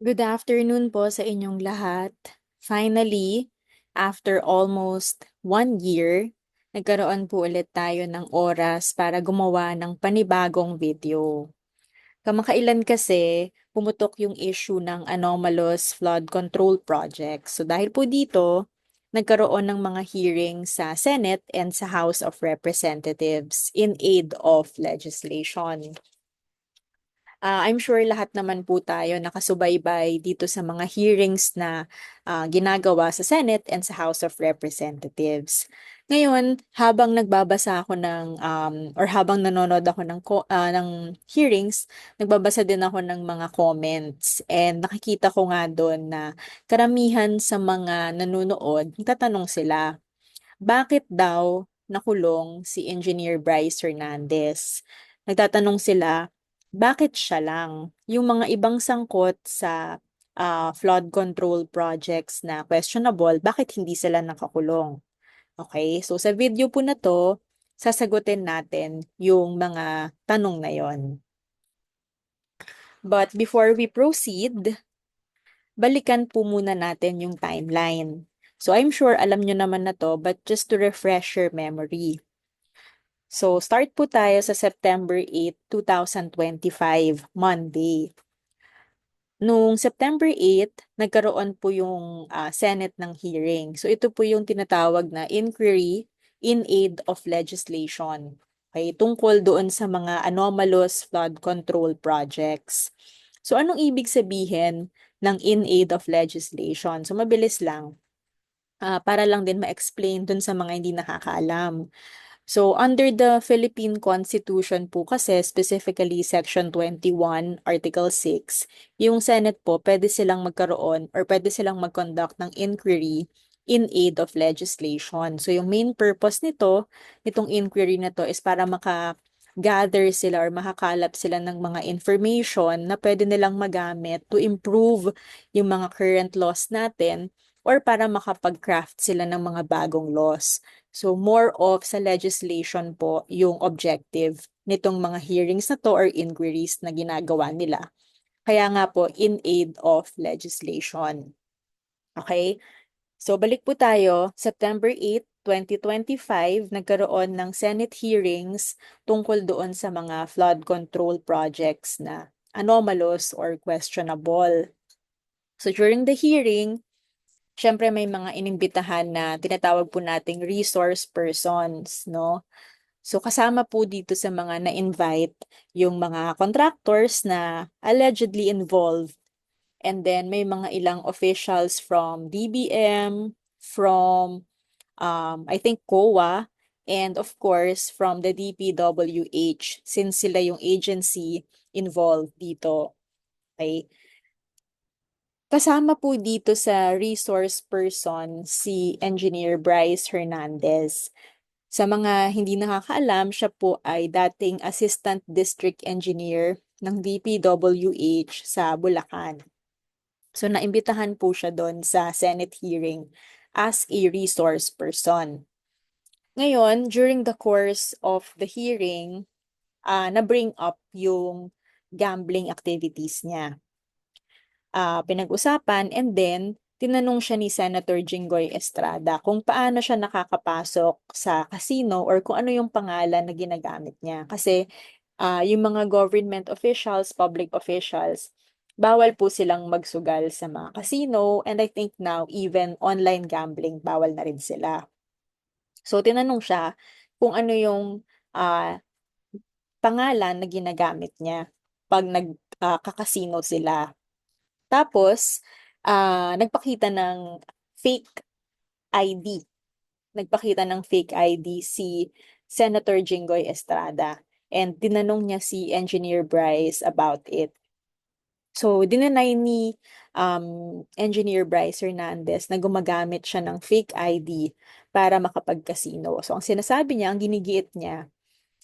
Good afternoon po sa inyong lahat. Finally, after almost 1 year, nagkaroon po ulit tayo ng oras para gumawa ng panibagong video. Kamakailan kasi pumutok yung issue ng anomalous flood control project. So dahil po dito, nagkaroon ng mga hearing sa Senate and sa House of Representatives in aid of legislation. I'm sure lahat naman po tayo nakasubaybay dito sa mga hearings na ginagawa sa Senate and sa House of Representatives. Ngayon, habang nagbabasa ako or habang nanonood ako ng hearings, nagbabasa din ako ng mga comments. And nakikita ko nga doon na karamihan sa mga nanonood, nagtatanong sila, bakit daw nakulong si Engineer Bryce Hernandez? Nagtatanong sila, bakit siya lang? Yung mga ibang sangkot sa flood control projects na questionable, bakit hindi sila nakakulong? Okay, so sa video po na to, sasagutin natin yung mga tanong na yon. But before we proceed, balikan po muna natin yung timeline. So I'm sure alam nyo naman na to, but just to refresh your memory. So, start po tayo sa September 8, 2025, Monday. Noong September 8, nagkaroon po yung Senate ng hearing. So, ito po yung tinatawag na inquiry in aid of legislation. Okay, tungkol doon sa mga anomalous flood control projects. So, anong ibig sabihin ng in aid of legislation? So, mabilis lang. Para lang din ma-explain dun sa mga hindi nakakaalam. So, under the Philippine Constitution po kasi, specifically Section 21, Article 6, yung Senate po, pwede silang magkaroon or pwede silang mag-conduct ng inquiry in aid of legislation. So, yung main purpose nitong inquiry na to is para maka-gather sila or makakalap sila ng mga information na pwede nilang magamit to improve yung mga current laws natin or para makapag-craft sila ng mga bagong laws. So more of sa legislation po yung objective nitong mga hearings na to or inquiries na ginagawa nila. Kaya nga po in aid of legislation. Okay? So balik po tayo, September 8, 2025, nagkaroon ng Senate hearings tungkol doon sa mga flood control projects na anomalous or questionable. So during the hearing, syempre may mga inimbitahan na tinatawag po nating resource persons, no? So kasama po dito sa mga na-invite yung mga contractors na allegedly involved. And then may mga ilang officials from DBM, from I think COA, and of course from the DPWH since sila yung agency involved dito. Okay? Kasama po dito sa resource person si Engineer Bryce Hernandez. Sa mga hindi nakakaalam, siya po ay dating Assistant District Engineer ng DPWH sa Bulacan. So naimbitahan po siya doon sa Senate hearing as a resource person. Ngayon, during the course of the hearing, na-bring up yung gambling activities niya. Pinag-usapan and then tinanong siya ni Senator Jinggoy Estrada kung paano siya nakakapasok sa casino or kung ano yung pangalan na ginagamit niya. Kasi yung mga government officials, public officials, bawal po silang magsugal sa mga casino and I think now even online gambling, bawal na rin sila. So tinanong siya kung ano yung ah, pangalan na ginagamit niya pag nagkakasino sila. Tapos, nagpakita ng fake ID. Nagpakita ng fake ID si Senator Jinggoy Estrada. And tinanong niya si Engineer Bryce about it. So, dinenay ni Engineer Bryce Hernandez na gumagamit siya ng fake ID para makapag-casino. So, ang sinasabi niya, ang ginigiit niya,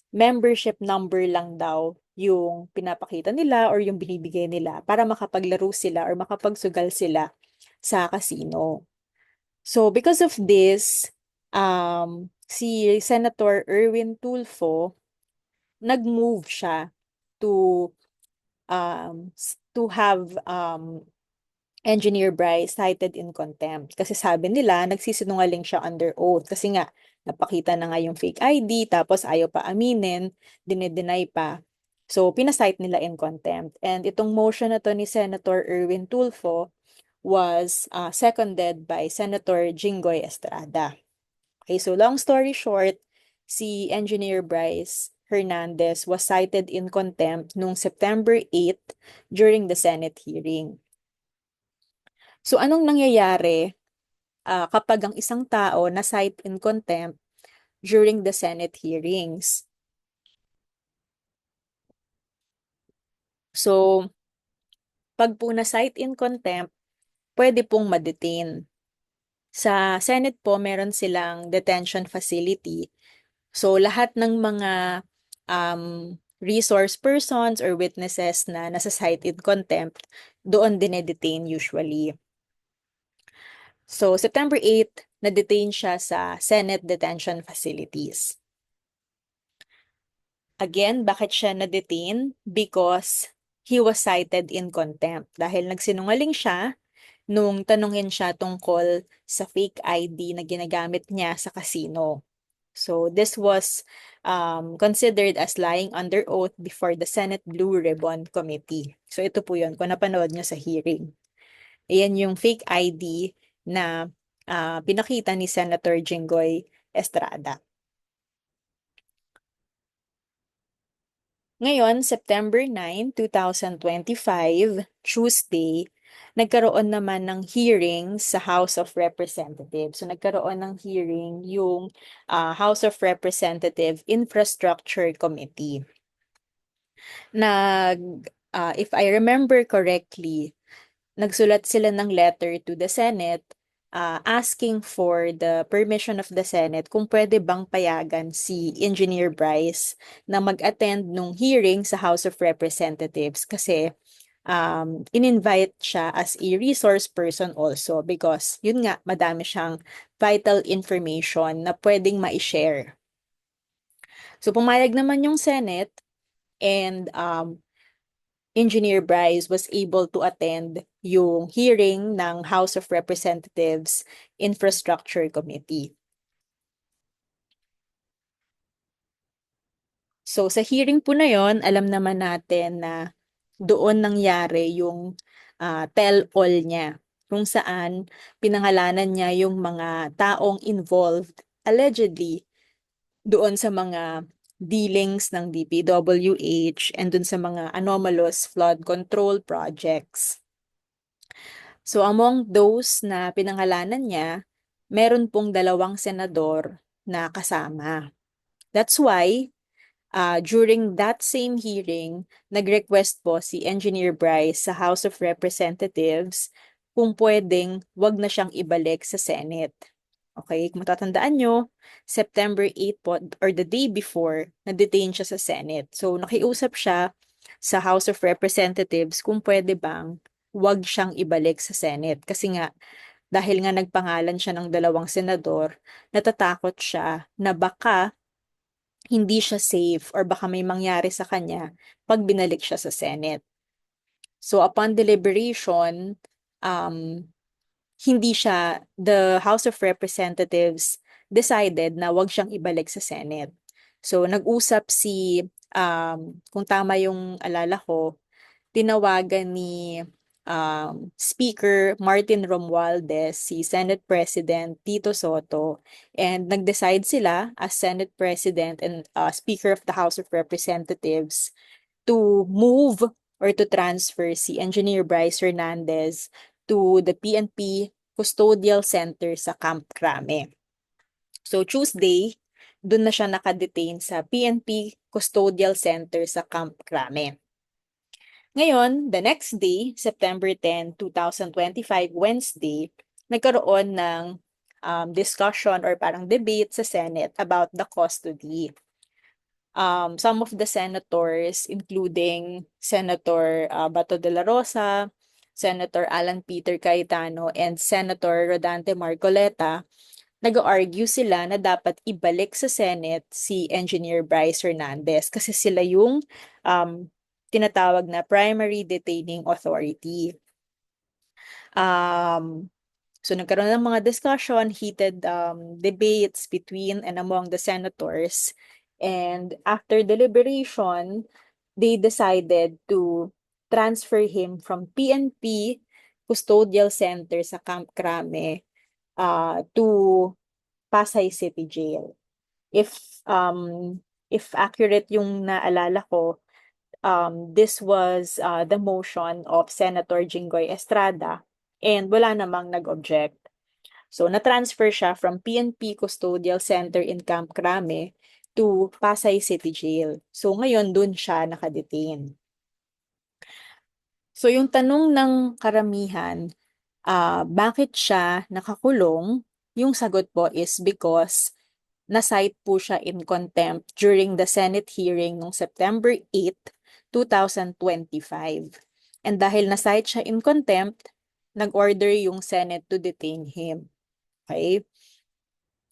membership number lang daw yung pinapakita nila or yung binibigay nila para makapaglaro sila or makapagsugal sila sa casino. So because of this, si Senator Erwin Tulfo, nag-move siya to to have Engineer Bryce cited in contempt kasi sabi nila nagsisinungaling siya under oath kasi nga napakita na nga yung fake ID tapos ayaw pa aminin, dinedeny pa. So, pinasight nila in contempt. And itong motion na to ni Senator Erwin Tulfo was seconded by Senator Jinggoy Estrada. Okay, so long story short, si Engineer Bryce Hernandez was cited in contempt noong September 8 during the Senate hearing. So anong nangyayari kapag ang isang tao na cite in contempt during the Senate hearings? So pag po na cite in contempt, pwede pong ma-detain. Sa Senate po, meron silang detention facility. So lahat ng mga resource persons or witnesses na nasa cite in contempt, doon dinedetain usually. So September 8, na-detain siya sa Senate detention facilities. Again, bakit siya na-detain? Because he was cited in contempt. Dahil nagsinungaling siya nung tanungin siya tungkol sa fake ID na ginagamit niya sa casino. So this was considered as lying under oath before the Senate Blue Ribbon Committee. So ito po yun, kung napanood nyo sa hearing. Ayan yung fake ID na pinakita ni Senator Jinggoy Estrada. Ngayon, September 9, 2025, Tuesday, nagkaroon naman ng hearing sa House of Representatives. So nagkaroon ng hearing yung House of Representative Infrastructure Committee. If I remember correctly, nagsulat sila ng letter to the Senate asking for the permission of the Senate kung pwede bang payagan si Engineer Bryce na mag-attend nung hearing sa House of Representatives kasi in-invite siya as a resource person also because yun nga, madami siyang vital information na pwedeng ma-share. So pumayag naman yung Senate and Engineer Bryce was able to attend yung hearing ng House of Representatives Infrastructure Committee. So sa hearing po na yon, alam naman natin na doon nangyari yung tell-all niya kung saan pinangalanan niya yung mga taong involved allegedly doon sa mga dealings ng DPWH and doon sa mga anomalous flood control projects. So among those na pinangalanan niya, meron pong 2 senador na kasama. That's why during that same hearing, nag-request po si Engineer Bryce sa House of Representatives kung pwedeng wag na siyang ibalik sa Senate. Okay, kung matatandaan nyo, September 8 po, or the day before, na-detain siya sa Senate. So, nakiusap siya sa House of Representatives kung pwede bang wag siyang ibalik sa Senate. Kasi nga, dahil nga nagpangalan siya ng 2 senador, natatakot siya na baka hindi siya safe or baka may mangyari sa kanya pag binalik siya sa Senate. So upon deliberation, um, the House of Representatives decided na wag siyang ibalik sa Senate. So nag-usap kung tama yung alala ko, tinawagan ni Speaker Martin Romualdez, si Senate President Tito Soto, and nag-decide sila as Senate President and Speaker of the House of Representatives to move or to transfer si Engineer Bryce Hernandez to the PNP Custodial Center sa Camp Crame. So Tuesday, doon na siya nakadetain sa PNP Custodial Center sa Camp Crame. Ngayon, the next day, September 10, 2025, Wednesday, nagkaroon ng discussion or parang debate sa Senate about the custody. Some of the senators, including Senator Bato de la Rosa, Senator Alan Peter Cayetano, and Senator Rodante Marcoleta, nag-argue sila na dapat ibalik sa Senate si Engineer Bryce Hernandez kasi sila yung tinatawag na primary detaining authority. So nagkaroon ng mga discussion, heated debates between and among the senators. And after deliberation, they decided to transfer him from PNP Custodial Center sa Camp Crame to Pasay City Jail. If um if accurate yung naalala ko, this was the motion of Senator Jinggoy Estrada and wala namang nag-object. So na-transfer siya from PNP Custodial Center in Camp Crame to Pasay City Jail. So ngayon dun siya nakadetain. So yung tanong ng karamihan, bakit siya nakakulong? Yung sagot po is because na-cite po siya in contempt during the Senate hearing noong September 8, 2025. And dahil na-cite siya in contempt, nag-order yung Senate to detain him. Okay?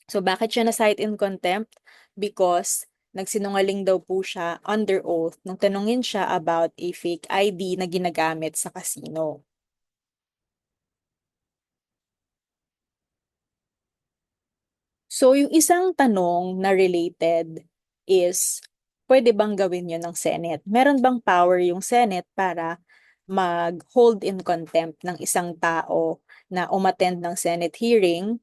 So bakit siya na-cite in contempt? Because nagsinungaling daw po siya under oath nung tanungin siya about a fake ID na ginagamit sa casino. So, yung isang tanong na related is, pwede bang gawin yun ng Senate? Meron bang power yung Senate para mag-hold in contempt ng isang tao na umattend ng Senate hearing?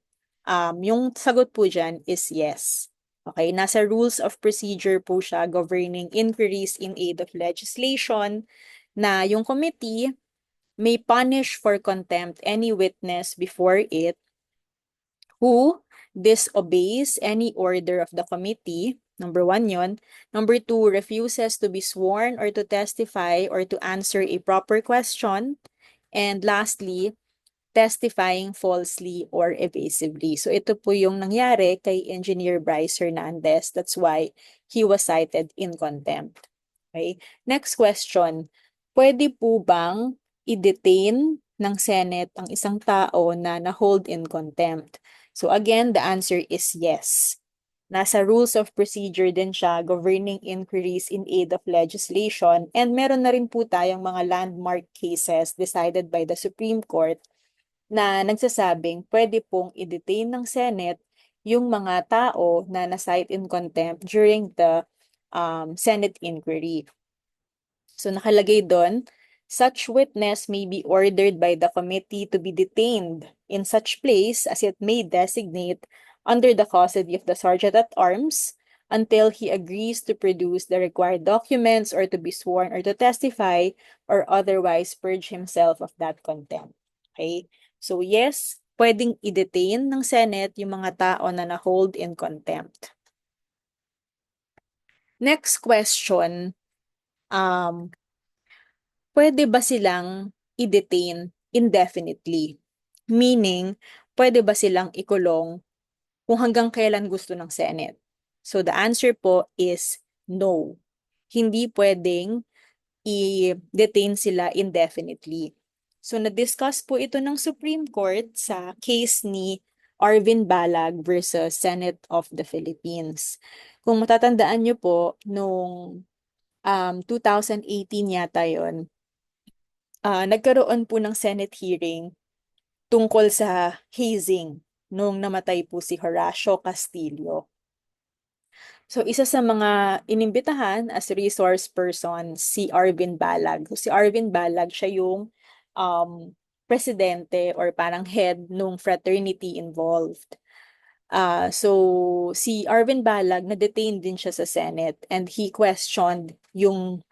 Yung sagot po dyan is yes. Okay, nasa rules of procedure po siya governing inquiries in aid of legislation na yung committee may punish for contempt any witness before it who disobeys any order of the committee. Number one yon. Number two, refuses to be sworn or to testify or to answer a proper question. And lastly, testifying falsely or evasively. So ito po yung nangyari kay Engineer Bryce Hernandez. That's why he was cited in contempt. Okay? Next question. Pwede po bang i-detain ng Senate ang isang tao na na-hold in contempt? So again, the answer is yes. Nasa rules of procedure din siya governing inquiries in aid of legislation and meron na rin po tayong mga landmark cases decided by the Supreme Court na nagsasabing pwede pong i-detain ng Senate yung mga tao na na-cite in contempt during the Senate inquiry. So nakalagay doon, such witness may be ordered by the committee to be detained in such place as it may designate under the custody of the Sergeant at Arms until he agrees to produce the required documents or to be sworn or to testify or otherwise purge himself of that contempt. Okay? So yes, pwedeng i-detain ng Senate yung mga tao na na-hold in contempt. Next question, pwede ba silang i-detain indefinitely? Meaning, pwede ba silang ikulong kung hanggang kailan gusto ng Senate? So the answer po is no. Hindi pwedeng i-detain sila indefinitely. So na-discuss po ito ng Supreme Court sa case ni Arvin Balag versus Senate of the Philippines. Kung matatandaan nyo po, nung 2018 yata yon, nagkaroon po ng Senate hearing tungkol sa hazing nung namatay po si Horacio Castillo. So, isa sa mga inimbitahan as resource person, si Arvin Balag. So, si Arvin Balag, siya yung um, presidente or parang head nung fraternity involved. So, si Arvin Balag, na-detain din siya sa Senate and he questioned yung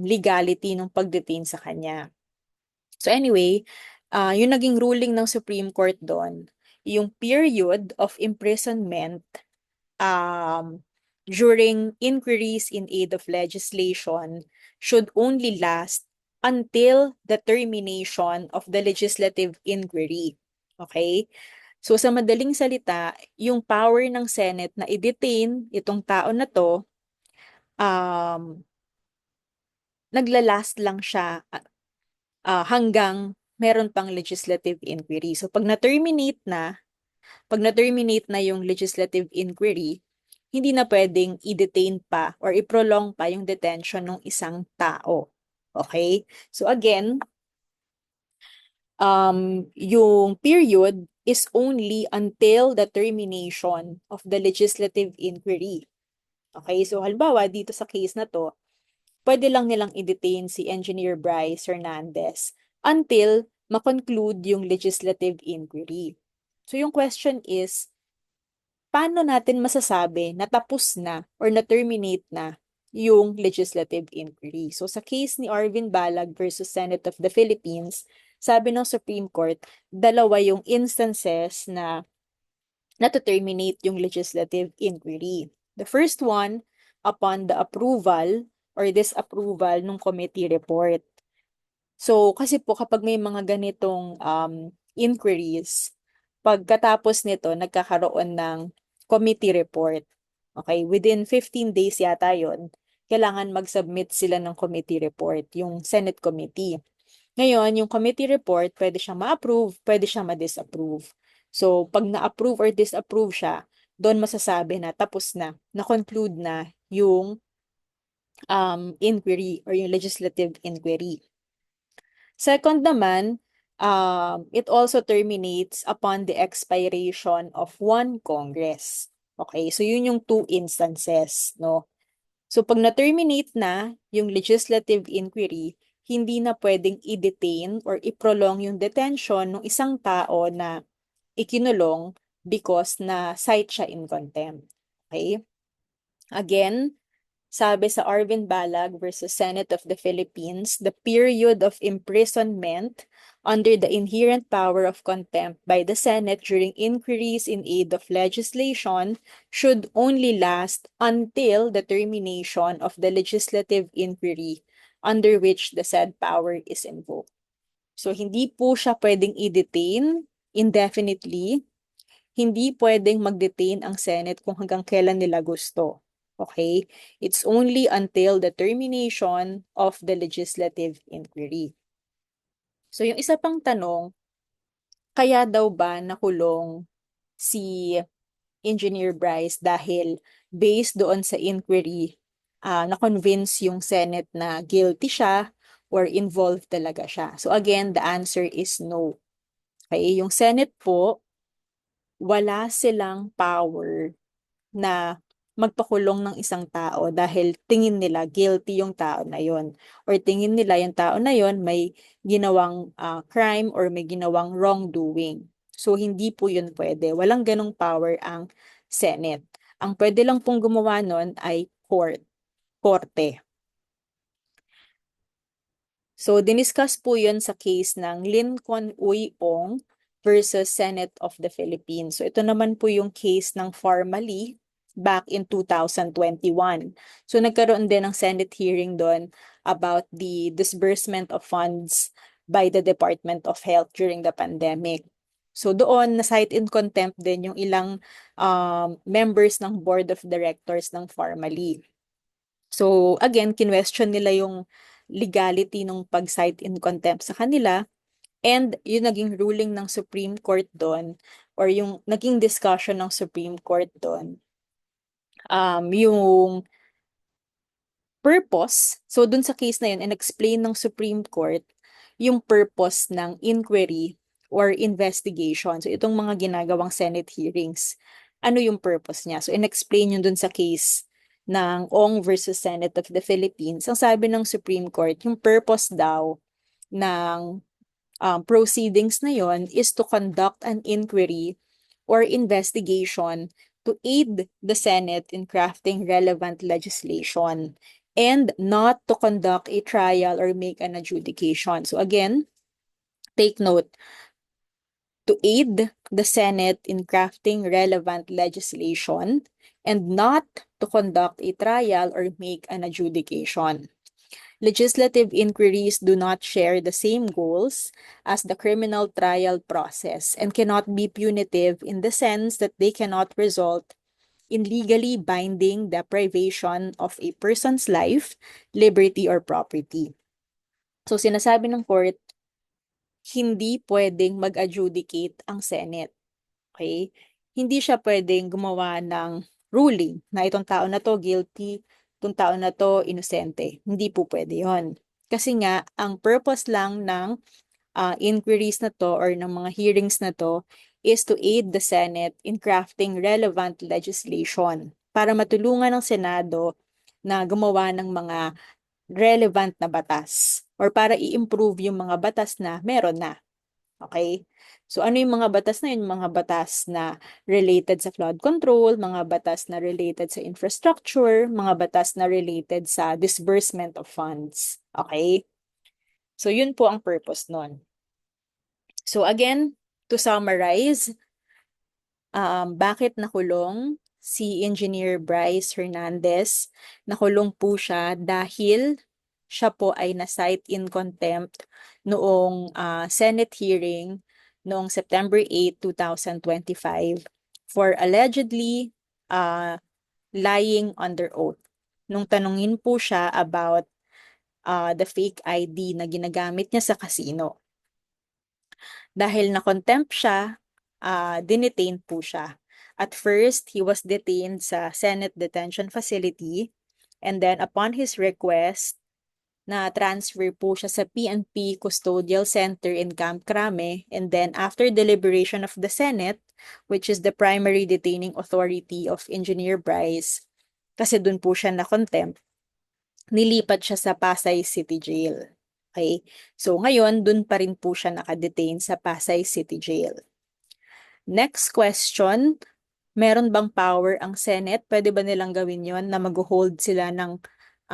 legality ng pag-detain sa kanya. So anyway, yung naging ruling ng Supreme Court doon, yung period of imprisonment during inquiries in aid of legislation should only last until the termination of the legislative inquiry. Okay? So sa madaling salita, yung power ng Senate na i-detain itong tao na to, naglalast lang siya hanggang meron pang legislative inquiry. So pag na-terminate na yung legislative inquiry, hindi na pwedeng i-detain pa or i-prolong pa yung detention ng isang tao. Okay? So again, yung period is only until the termination of the legislative inquiry. Okay, so halimbawa dito sa case na to, pwede lang nilang i-detain si Engineer Bryce Hernandez until ma-conclude yung legislative inquiry. So yung question is, paano natin masasabi na tapos na or na-terminate na yung legislative inquiry? So sa case ni Arvin Balag versus Senate of the Philippines, sabi ng Supreme Court, dalawa yung instances na to terminate yung legislative inquiry. The first one, upon the approval or disapproval ng committee report. So, kasi po kapag may mga ganitong inquiries, pagkatapos nito, nagkakaroon ng committee report. Okay, within 15 days yata yon, kailangan mag-submit sila ng committee report, yung Senate committee. Ngayon, yung committee report, pwede siyang ma-approve, pwede siyang ma-disapprove. So, pag na-approve or disapprove siya, doon masasabi na tapos na-conclude na yung inquiry or yung legislative inquiry. Second naman, it also terminates upon the expiration of one Congress. Okay, so yun yung two instances, no? So pag na-terminate na yung legislative inquiry, hindi na pwedeng i-detain or i-prolong yung detention ng isang tao na ikinulong because na cite siya in contempt. Okay? Again, sabi sa Arvin Balag versus Senate of the Philippines, the period of imprisonment under the inherent power of contempt by the Senate during inquiries in aid of legislation should only last until the termination of the legislative inquiry under which the said power is invoked. So, hindi po siya pwedeng i-detain indefinitely. Hindi pwedeng mag-detain ang Senate kung hanggang kailan nila gusto. Okay? It's only until the termination of the legislative inquiry. So yung isa pang tanong, kaya daw ba nakulong si Engineer Bryce dahil based doon sa inquiry, na-convince yung Senate na guilty siya or involved talaga siya? So again, the answer is no. Okay? Yung Senate po, wala silang power na magpakulong ng isang tao dahil tingin nila guilty yung tao na yon or tingin nila yung tao na yon may ginawang crime or may ginawang wrongdoing. So hindi po yun pwede. Walang ganong power ang Senate. Ang pwede lang pong gumawa nun ay korte. So, diniscuss po yun sa case ng Lincoln Uy Ong versus Senate of the Philippines. So, ito naman po yung case ng Formally back in 2021. So, nagkaroon din ng Senate hearing doon about the disbursement of funds by the Department of Health during the pandemic. So, doon, na-cite in contempt din yung ilang members ng Board of Directors ng Formally. So, again, kinwestiyon nila yung legality ng pag-cite in contempt sa kanila and yung naging ruling ng Supreme Court doon or yung naging discussion ng Supreme Court doon, yung purpose, so dun sa case na yun, in-explain ng Supreme Court yung purpose ng inquiry or investigation. So itong mga ginagawang Senate hearings, ano yung purpose niya? So in-explain yun dun sa case ng Ong versus Senate of the Philippines. Ang sabi ng Supreme Court, yung purpose daw ng proceedings na yon is to conduct an inquiry or investigation to aid the Senate in crafting relevant legislation and not to conduct a trial or make an adjudication. So again, take note, to aid the Senate in crafting relevant legislation and not to conduct a trial or make an adjudication. Legislative inquiries do not share the same goals as the criminal trial process and cannot be punitive in the sense that they cannot result in legally binding deprivation of a person's life, liberty, or property. So sinasabi ng court, hindi pwedeng mag-adjudicate ang Senate. Okay? Hindi siya pwedeng gumawa ng ruling na itong tao na to guilty, itong tao na to inosente. Hindi po pwede yon. Kasi nga, ang purpose lang ng inquiries na to or ng mga hearings na to is to aid the Senate in crafting relevant legislation para matulungan ng Senado na gumawa ng mga relevant na batas or para i-improve yung mga batas na meron na. Okay? So ano yung mga batas na yun? Mga batas na related sa flood control, mga batas na related sa infrastructure, mga batas na related sa disbursement of funds. Okay? So yun po ang purpose nun. So again, to summarize, bakit nakulong si Engineer Bryce Hernandez? Nakulong po siya dahil siya po ay na-cite in contempt noong Senate hearing noong September 8, 2025 for allegedly lying under oath. Nung tanungin po siya about the fake ID na ginagamit niya sa casino. Dahil na-contempt siya, dinetain po siya. At first, he was detained sa Senate Detention Facility and then upon his request, na-transfer po siya sa PNP Custodial Center in Camp Crame and then after deliberation of the Senate, which is the primary detaining authority of Engineer Bryce, kasi dun po siya na-contempt, nilipat siya sa Pasay City Jail. Okay? So ngayon, dun pa rin po siya nakadetain sa Pasay City Jail. Next question, meron bang power ang Senate? Pwede ba nilang gawin yon na mag-hold sila ng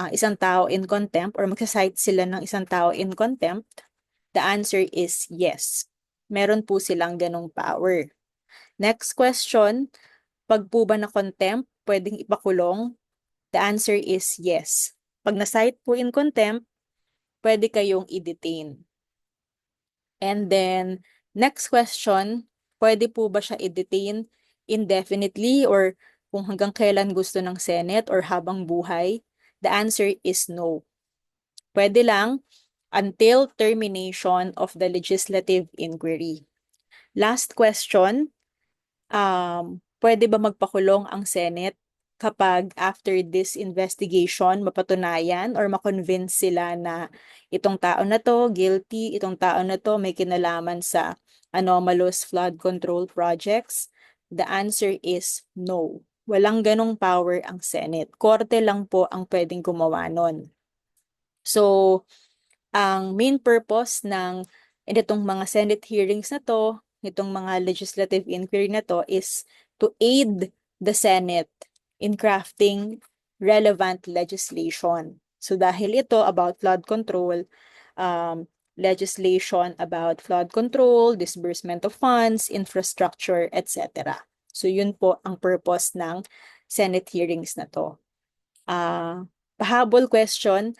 isang tao in contempt or mag-cite sila ng isang tao in contempt? The answer is yes. Meron po silang ganong power. Next question, pag po ba na contempt, pwedeng ipakulong? The answer is yes. Pag na-cite po in contempt, pwede kayong i-detain. And then, next question, pwede po ba siya i-detain indefinitely or kung hanggang kailan gusto ng Senate or habang buhay? The answer is no. Pwede lang until termination of the legislative inquiry. Last question, pwede ba magpakulong ang Senate kapag after this investigation mapatunayan or makonvince sila na itong tao na to guilty, itong tao na to may kinalaman sa anomalous flood control projects? The answer is no. Walang ganong power ang Senate. Korte lang po ang pwedeng gumawa nun. So, ang main purpose ng itong mga Senate hearings na to, itong mga legislative inquiry na to is to aid the Senate in crafting relevant legislation. So dahil ito about flood control, legislation about flood control, disbursement of funds, infrastructure, etc. So yun po ang purpose ng Senate hearings na to. Pahabol question,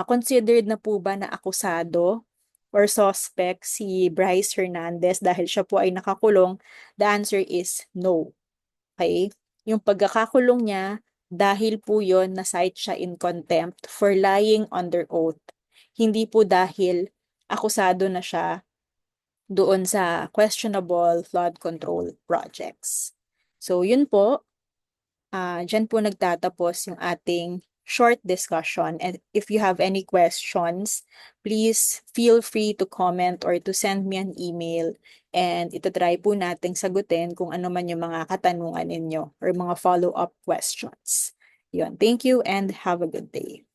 considered na po ba na akusado or suspect si Bryce Hernandez dahil siya po ay nakakulong? The answer is no. Okay? Yung pagkakakulong niya, dahil po yon na-cite siya in contempt for lying under oath. Hindi po dahil akusado na siya doon sa questionable flood control projects. So yun po, dyan po nagtatapos yung ating short discussion. And if you have any questions, please feel free to comment or to send me an email and itatry po nating sagutin kung ano man yung mga katanungan ninyo or mga follow-up questions. Yun. Thank you and have a good day.